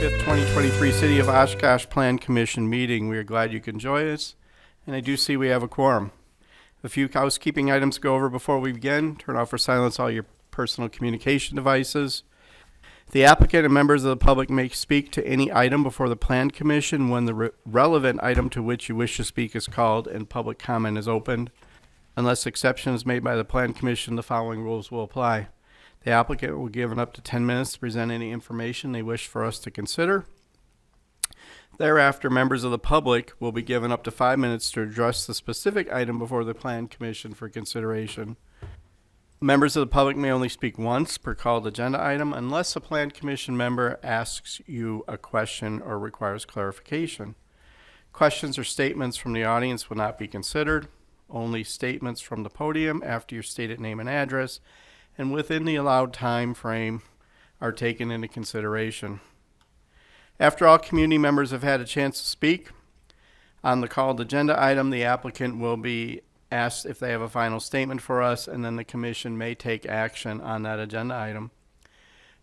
5th, 2023 City of Oshkosh Plan Commission meeting. We are glad you can join us, and I do see we have a quorum. A few housekeeping items to go over before we begin. Turn off or silence all your personal communication devices. The applicant and members of the public may speak to any item before the Plan Commission when the relevant item to which you wish to speak is called and public comment is opened. Unless exception is made by the Plan Commission, the following rules will apply. The applicant will be given up to 10 minutes to present any information they wish for us to consider. Thereafter, members of the public will be given up to 5 minutes to address the specific item before the Plan Commission for consideration. Members of the public may only speak once per called agenda item unless a Plan Commission member asks you a question or requires clarification. Questions or statements from the audience will not be considered. Only statements from the podium after your stated name and address and within the allowed time frame are taken into consideration. After all community members have had a chance to speak on the called agenda item, the applicant will be asked if they have a final statement for us, and then the commission may take action on that agenda item.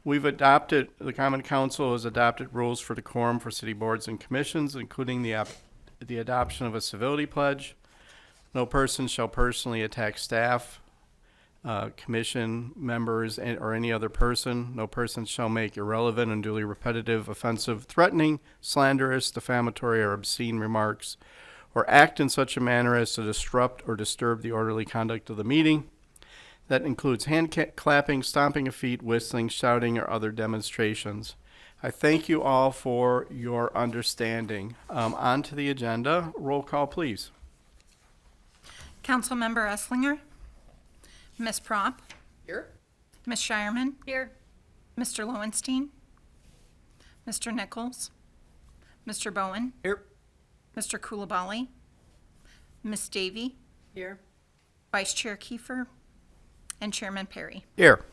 The Common Council has adopted rules for decorum for city boards and commissions, including the adoption of a civility pledge. No person shall personally attack staff, commission members, or any other person. No person shall make irrelevant, unduly repetitive, offensive, threatening, slanderous, defamatory, or obscene remarks, or act in such a manner as to disrupt or disturb the orderly conduct of the meeting. That includes hand clapping, stomping of feet, whistling, shouting, or other demonstrations. I thank you all for your understanding. On to the agenda. Roll call, please. Councilmember Esslinger? Ms. Prop? Here. Ms. Shireman? Here. Mr. Lowenstein? Mr. Nichols? Mr. Bowen? Here. Mr. Coulibaly? Ms. Davy? Here. Vice Chair Kiefer? And Chairman Perry. Here.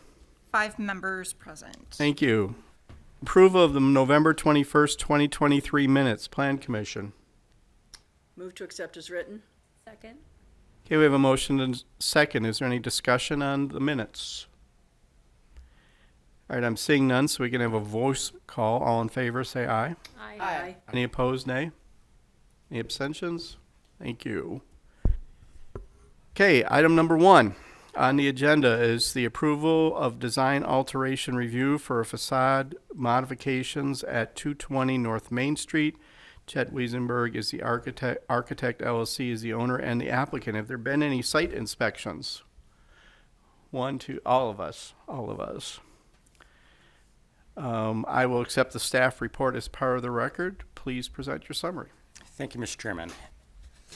5 members present. Thank you. Approval of the November 21st, 2023 minutes, Plan Commission. Move to accept as written. Second. Okay, we have a motion and second. Is there any discussion on the minutes? All right, I'm seeing none, so we can have a voice call. All in favor, say aye. Aye. Any opposed, nay? Any abstentions? Thank you. Okay, item number 1 on the agenda is the approval of design alteration review for facade modifications at 220 North Main Street. Chet Wiesenberg is the architect. Architect LLC is the owner and the applicant. Have there been any site inspections? 1, 2, all of us. I will accept the staff report as part of the record. Please present your summary. Thank you, Mr. Chairman.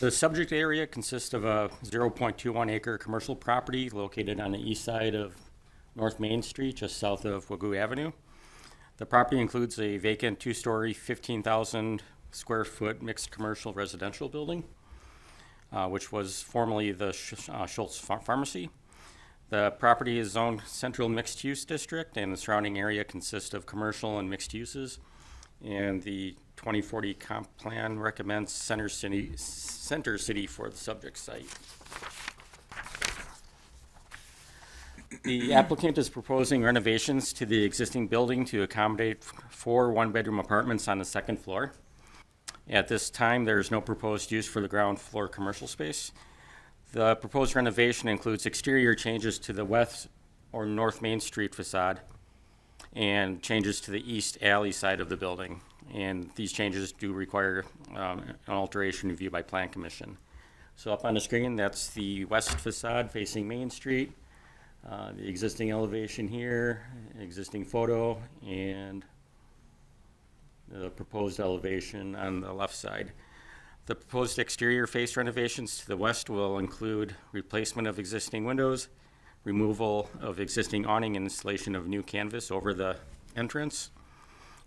The subject area consists of a 0.21 acre commercial property located on the east side of North Main Street, just south of Wagoo Avenue. The property includes a vacant 2-story, 15,000 square foot mixed commercial residential building, which was formerly the Schultz Pharmacy. The property is zoned central mixed use district, and the surrounding area consists of commercial and mixed uses. And the 2040 comp plan recommends Center City for the subject site. The applicant is proposing renovations to the existing building to accommodate 4 one-bedroom apartments on the second floor. At this time, there is no proposed use for the ground floor commercial space. The proposed renovation includes exterior changes to the west or North Main Street facade and changes to the east alley side of the building. And these changes do require an alteration review by Plan Commission. So up on the screen, that's the west facade facing Main Street, the existing elevation here, existing photo, and the proposed elevation on the left side. The proposed exterior face renovations to the west will include replacement of existing windows, removal of existing awning, and installation of new canvas over the entrance,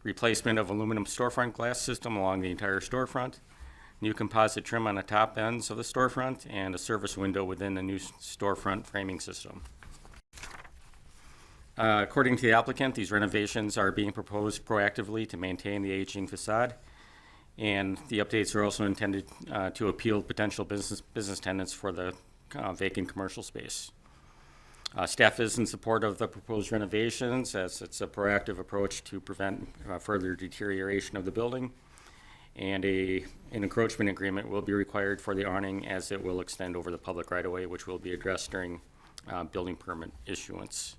replacement of aluminum storefront glass system along the entire storefront, new composite trim on the top ends of the storefront, and a service window within the new storefront framing system. According to the applicant, these renovations are being proposed proactively to maintain the aging facade, and the updates are also intended to appeal potential business tenants for the vacant commercial space. Staff is in support of the proposed renovations as it's a proactive approach to prevent further deterioration of the building. And an encroachment agreement will be required for the awning as it will extend over the public right-of-way, which will be addressed during building permit issuance.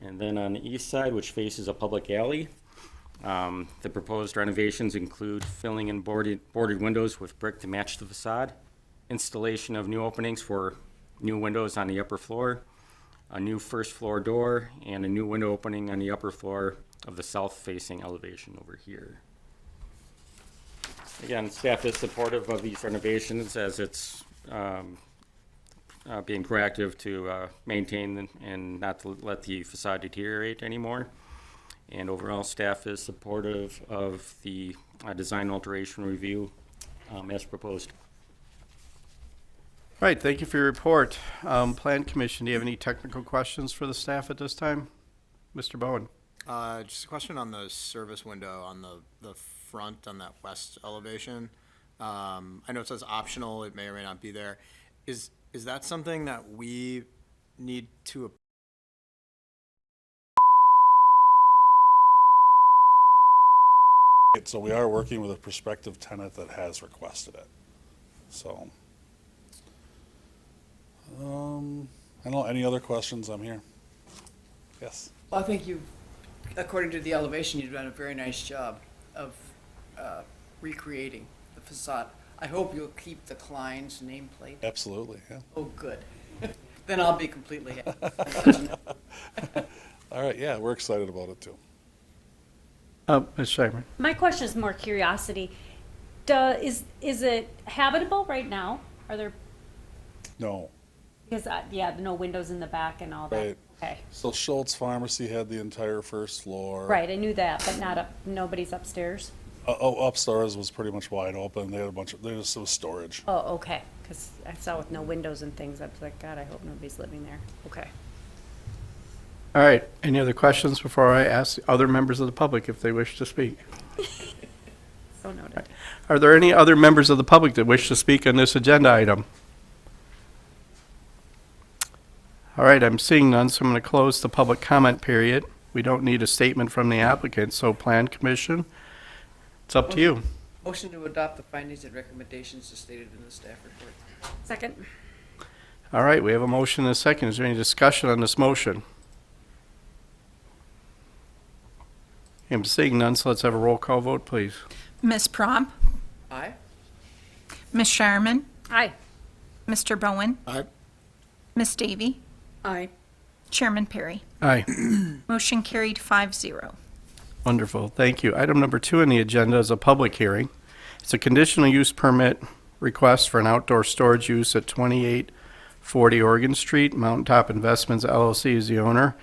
And then on the east side, which faces a public alley, the proposed renovations include filling in boarded windows with brick to match the facade, installation of new openings for new windows on the upper floor, a new first floor door, and a new window opening on the upper floor of the south-facing elevation over here. Again, staff is supportive of these renovations as it's being proactive to maintain and not to let the facade deteriorate anymore. And overall, staff is supportive of the design alteration review as proposed. All right, thank you for your report. Plan Commission, do you have any technical questions for the staff at this time? Mr. Bowen? Just a question on the service window on the front on that west elevation. I know it says optional, it may or may not be there. Is that something that we need to? So we are working with a prospective tenant that has requested it. So, I don't know, any other questions? I'm here. Yes. Well, I think according to the elevation, you've done a very nice job of recreating the facade. I hope you'll keep the Klein's nameplate. Absolutely, yeah. Oh, good. Then I'll be completely happy. All right, yeah, we're excited about it too. Ms. Shireman? My question is more curiosity. Is it habitable right now? Are there, No, because, yeah, no windows in the back and all that? Right. Okay, so Schultz Pharmacy had the entire first floor. right, I knew that, but nobody's upstairs? Upstairs was pretty much wide open. They had it was storage. Oh, okay, because I saw with no windows and things, I was like, God, I hope nobody's living there. Okay. All right, any other questions before I ask other members of the public if they wish to speak? So noted. Are there any other members of the public that wish to speak on this agenda item? All right, I'm seeing none, so I'm going to close the public comment period. We don't need a statement from the applicant, so Plan Commission, it's up to you. Motion to adopt the findings and recommendations as stated in the staff report. Second? All right, we have a motion and a second. Is there any discussion on this motion? I'm seeing none, so let's have a roll call vote, please. Ms. Prob, Aye? Ms. Shireman, Aye. Mr. Bowen, Aye. Ms. Davy, Aye. Chairman Perry. Aye. Motion carried 5-0. Wonderful, thank you. Item number 2 on the agenda is a public hearing. It's a conditional use permit request for an outdoor storage use at 2840 Oregon Street. Mountaintop Investments LLC is the owner,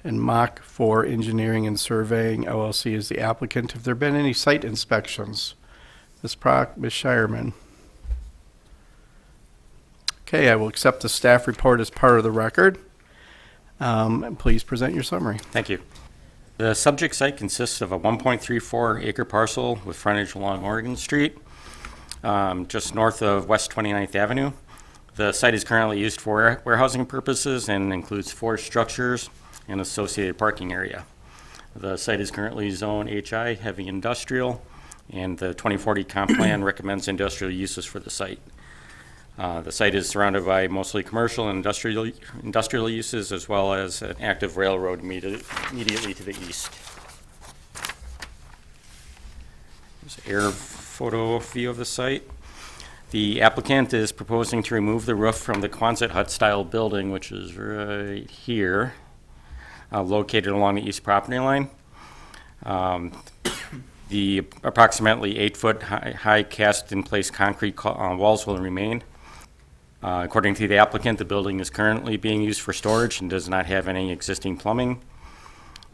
and Mach 4 Engineering and Surveying LLC is the applicant. Have there been any site inspections? Ms. Prock, Ms. Shireman. Okay, I will accept the staff report as part of the record. And please present your summary. Thank you. The subject site consists of a 1.34 acre parcel with frontage along Oregon Street, just north of West 29th Avenue. The site is currently used for warehousing purposes and includes 4 structures and associated parking area. The site is currently zone HI, heavy industrial, and the 2040 comp plan recommends industrial uses for the site. The site is surrounded by mostly commercial and industrial uses, as well as an active railroad immediately to the east. There's an air photo view of the site. The applicant is proposing to remove the roof from the Quonset hut style building, which is right here, located along the east property line. The approximately 8-foot high cast in place concrete walls will remain. According to the applicant, the building is currently being used for storage and does not have any existing plumbing.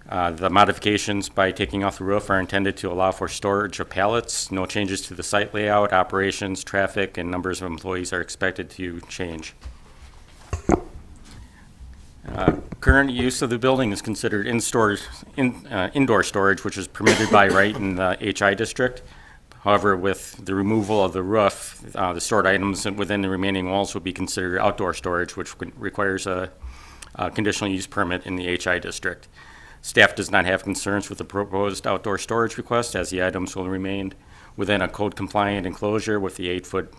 The modifications by taking off the roof are intended to allow for storage of pallets. No changes to the site layout, operations, traffic, and numbers of employees are expected to change. Current use of the building is considered indoor storage, which is permitted by right in the HI district. However, with the removal of the roof, the stored items within the remaining walls would be considered outdoor storage, which requires a conditional use permit in the HI district. Staff does not have concerns with the proposed outdoor storage request, as the items will remain within a code-compliant enclosure with the 8-foot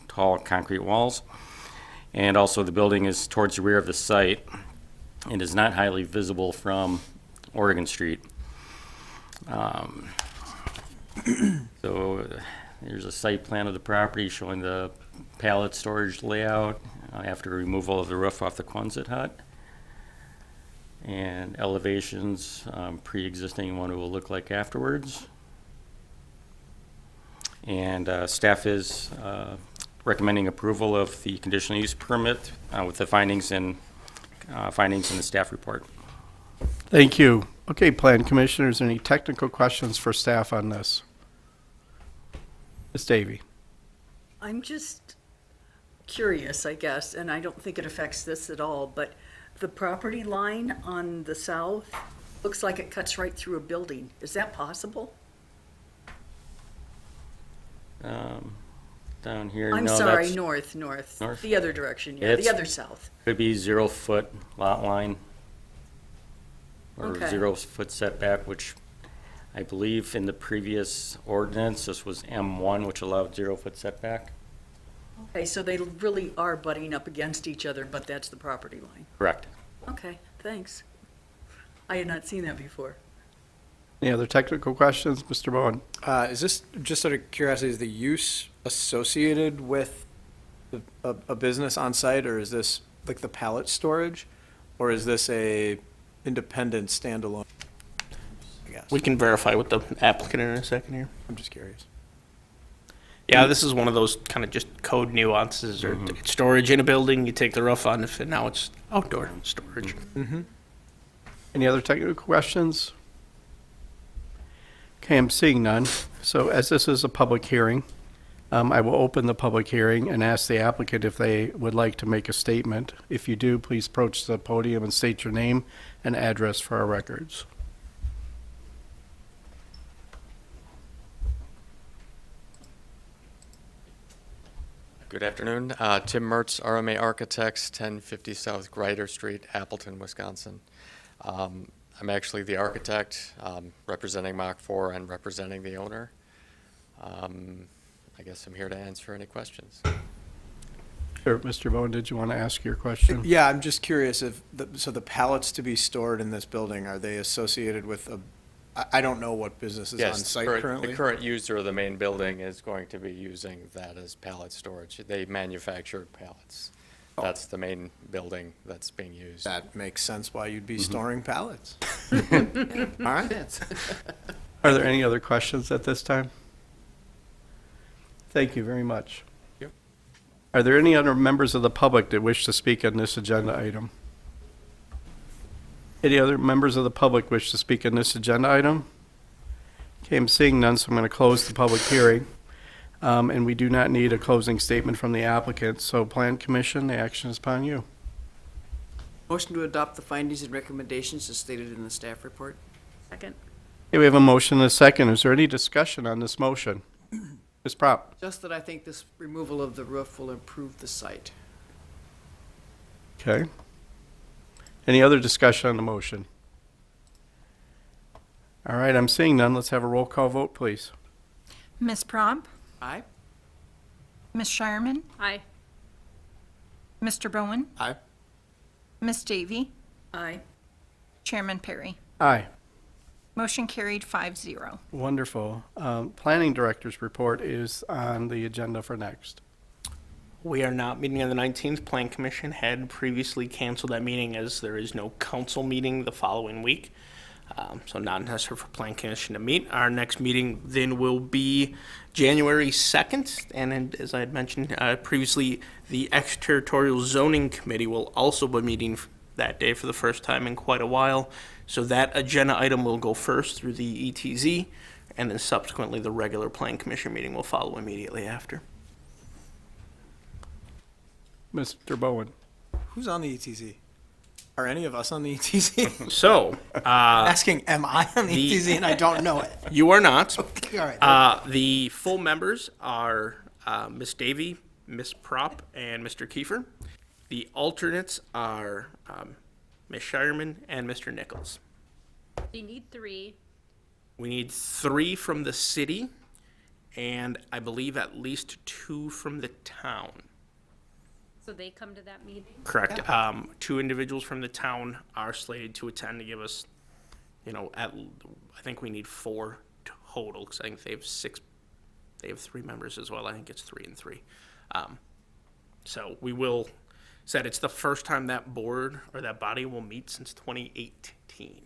tall concrete walls. And also, the building is towards the rear of the site and is not highly visible from Oregon Street. So there's a site plan of the property showing the pallet storage layout after removal of the roof off the Quonset hut. And elevations, pre-existing what it will look like afterwards. And staff is recommending approval of the conditional use permit with the findings in the staff report. Thank you. Okay, Plan Commissioners, any technical questions for staff on this? Ms. Davy? I'm just curious, I guess, and I don't think it affects this at all, but the property line on the south looks like it cuts right through a building. Is that possible? Down here, I'm no, sorry, that's- north, North? the other direction, yeah, It's- the other south. Could be 0-foot lot line. Or Okay. 0-foot setback, which I believe in the previous ordinance, this was M1, which allowed 0-foot setback. Okay, so they really are butting up against each other, but that's the property line. Correct. Okay, thanks. I had not seen that before. Any other technical questions, Mr. Bowen? Is this, just out of curiosity, is the use associated with a business on site, or is this like the pallet storage? Or is this a independent standalone? I guess. We can verify with the applicant in a second here. I'm just curious. Yeah, this is one of those kind of just code nuances, or it's storage in a building, you take the roof on, and now it's outdoor storage. Any other technical questions? Okay, I'm seeing none. So as this is a public hearing, I will open the public hearing and ask the applicant if they would like to make a statement. If you do, please approach the podium and state your name and address for our records. Good afternoon. Tim Mertz, RMA Architects, 1050 South Grider Street, Appleton, Wisconsin. I'm actually the architect representing Mach 4 and representing the owner. I guess I'm here to answer any questions. Sure, Mr. Bowen, did you want to ask your question? Yeah, I'm just curious if, so the pallets to be stored in this building, are they associated with I don't know what business is on site currently? The current user of the main building is going to be using that as pallet storage. They manufacture pallets. That's the main building that's being used. That makes sense why you'd be storing pallets. All right. Are there any other questions at this time? Thank you very much. Yep. Are there any other members of the public that wish to speak on this agenda item? Any other members of the public wish to speak on this agenda item? Okay, I'm seeing none, so I'm going to close the public hearing. And we do not need a closing statement from the applicant, so Plan Commission, the action is upon you. Motion to adopt the findings and recommendations as stated in the staff report. Second. Okay, we have a motion and a second. Is there any discussion on this motion? Ms. Prop? Just that I think this removal of the roof will improve the site. Okay. Any other discussion on the motion? All right, I'm seeing none. Let's have a roll call vote, please. Ms. Prob? Aye? Ms. Shireman? Aye. Mr. Bowen? Aye. Ms. Davy? Aye. Chairman Perry? Aye. Motion carried 5-0. Wonderful. Planning Director's report is on the agenda for next. We are not meeting on the 19th. Plan Commission had previously canceled that meeting as there is no council meeting the following week. So not necessary for Plan Commission to meet. Our next meeting then will be January 2nd. And then, as I had mentioned previously, the Extraterritorial Zoning Committee will also be meeting that day for the first time in quite a while. So that agenda item will go first through the ETZ, and then subsequently the regular Plan Commission meeting will follow immediately after. Mr. Bowen? Who's on the ETZ? Are any of us on the ETZ? So, Asking, am I on the the- ETZ and I don't know it? you are not. Okay, all right. The full members are Ms. Davy, Ms. Prop, and Mr. Kiefer. The alternates are Ms. Shireman and Mr. Nichols. You need 3. We need 3 from the city, and I believe at least 2 from the town. So they come to that meeting? Correct. 2 individuals from the town are slated to attend to give us, I think we need 4 total, because I think they have 6, they have 3 members as well. I think it's 3 and 3. So we will, said it's the first time that board or that body will meet since 2018.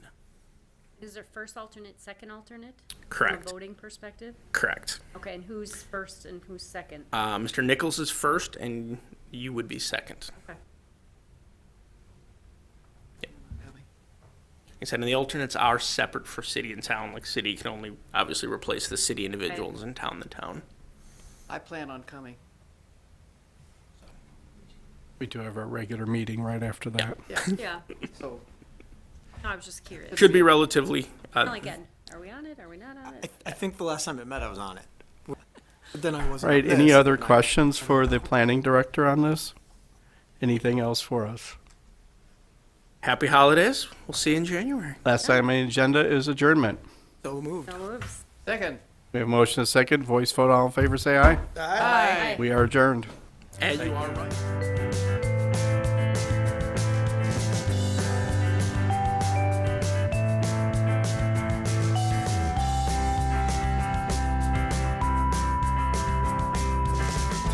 Is there first alternate, second alternate? Correct. From a voting perspective? Correct. Okay, and who's first and who's second? Mr. Nichols is first, and you would be second. Okay. Like I said, and the alternates are separate for city and town. Like city can only obviously replace the city individuals, and town the town. I plan on coming. We do have a regular meeting right after that. Yeah, So no, I was just curious. Should be relatively. Kinda like, are we on it? Are we not on it? I think the last time it met, I was on it. But then I wasn't. Right, on any this, other and I- questions for the planning director on this? Anything else for us? Happy holidays. We'll see you in January. Last item on the agenda is adjournment. So moved. No moves. second. We have a motion and a second. Voice vote, all in favor, say aye. Aye. We are adjourned. And you are right.